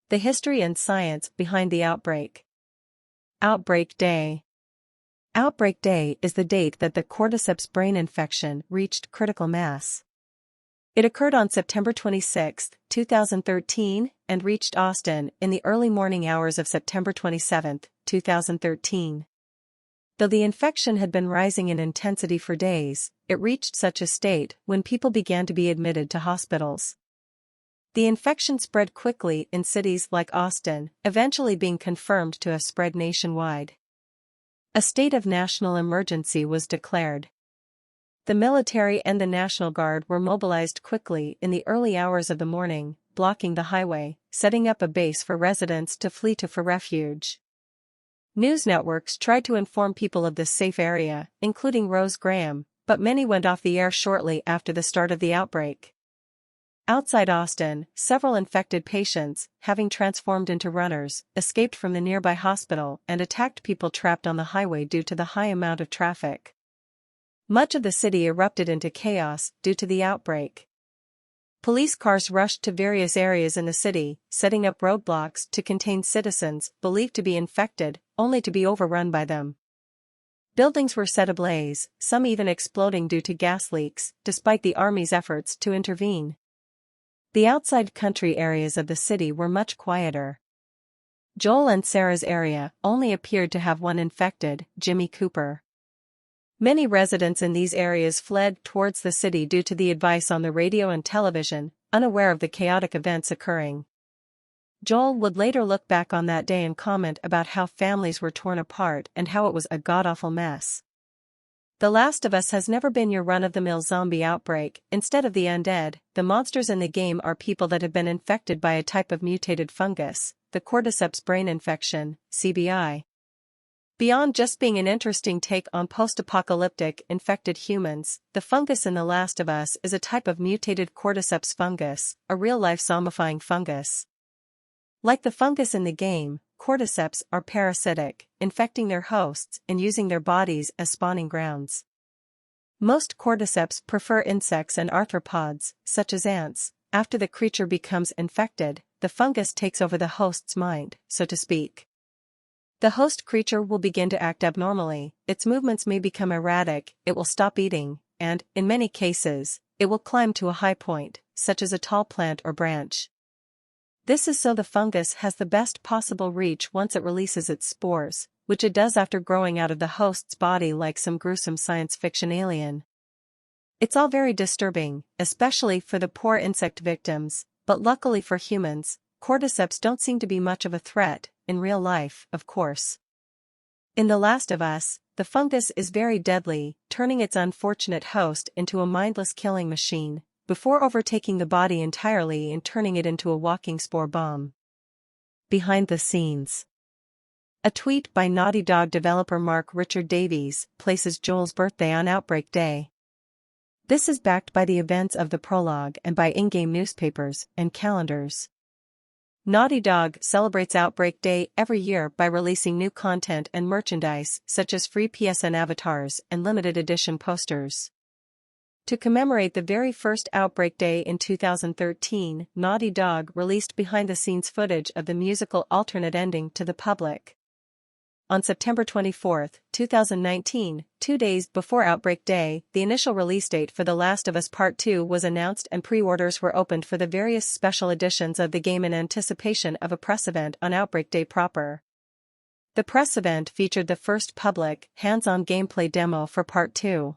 The history and science behind the outbreak. Outbreak Day. Outbreak Day is the date that the Cordyceps brain infection reached critical mass. It occurred on September 26, 2013, and reached Austin in the early morning hours of September 27, 2013. Though the infection had been rising in intensity for days, it reached such a state when people began to be admitted to hospitals. The infection spread quickly in cities like Austin, eventually being confirmed to have spread nationwide. A state of national emergency was declared. The military and the National Guard were mobilized quickly in the early hours of the morning, blocking the highway, setting up a base for residents to flee to for refuge. News networks tried to inform people of this safe area, including Rose Graham, but many went off the air shortly after the start of the outbreak. Outside Austin, several infected patients, having transformed into runners, escaped from the nearby hospital and attacked people trapped on the highway due to the high amount of traffic. Much of the city erupted into chaos due to the outbreak. Police cars rushed to various areas in the city, setting up roadblocks to contain citizens believed to be infected, only to be overrun by them. Buildings were set ablaze, some even exploding due to gas leaks, despite the army's efforts to intervene. The outside country areas of the city were much quieter. Joel and Sarah's area only appeared to have one infected, Jimmy Cooper. Many residents in these areas fled towards the city due to the advice on the radio and television, unaware of the chaotic events occurring. Joel would later look back on that day and comment about how families were torn apart and how it was a god-awful mess. The Last of Us has never been your run-of-the-mill zombie outbreak. Instead of the undead, the monsters in the game are people that have been infected by a type of mutated fungus, the Cordyceps brain infection, CBI. Beyond just being an interesting take on post-apocalyptic infected humans, the fungus in The Last of Us is a type of mutated Cordyceps fungus, a real-life zombifying fungus. Like the fungus in the game, Cordyceps are parasitic, infecting their hosts and using their bodies as spawning grounds. Most Cordyceps prefer insects and arthropods, such as ants. After the creature becomes infected, the fungus takes over the host's mind, so to speak. The host creature will begin to act abnormally, its movements may become erratic, it will stop eating, and, in many cases, it will climb to a high point, such as a tall plant or branch. This is so the fungus has the best possible reach once it releases its spores, which it does after growing out of the host's body like some gruesome science fiction alien. It's all very disturbing, especially for the poor insect victims, but luckily for humans, Cordyceps don't seem to be much of a threat, in real life, of course. In The Last of Us, the fungus is very deadly, turning its unfortunate host into a mindless killing machine, before overtaking the body entirely and turning it into a walking spore bomb. Behind the scenes. A tweet by Naughty Dog developer Mark Richard Davies places Joel's birthday on Outbreak Day. This is backed by the events of the prologue and by in-game newspapers and calendars. Naughty Dog celebrates Outbreak Day every year by releasing new content and merchandise such as free PSN avatars and limited edition posters. To commemorate the very first Outbreak Day in 2013, Naughty Dog released behind-the-scenes footage of the musical alternate ending to the public. On September 24, 2019, 2 days before Outbreak Day, the initial release date for The Last of Us Part 2 was announced and pre-orders were opened for the various special editions of the game in anticipation of a press event on Outbreak Day proper. The press event featured the first public, hands-on gameplay demo for Part 2.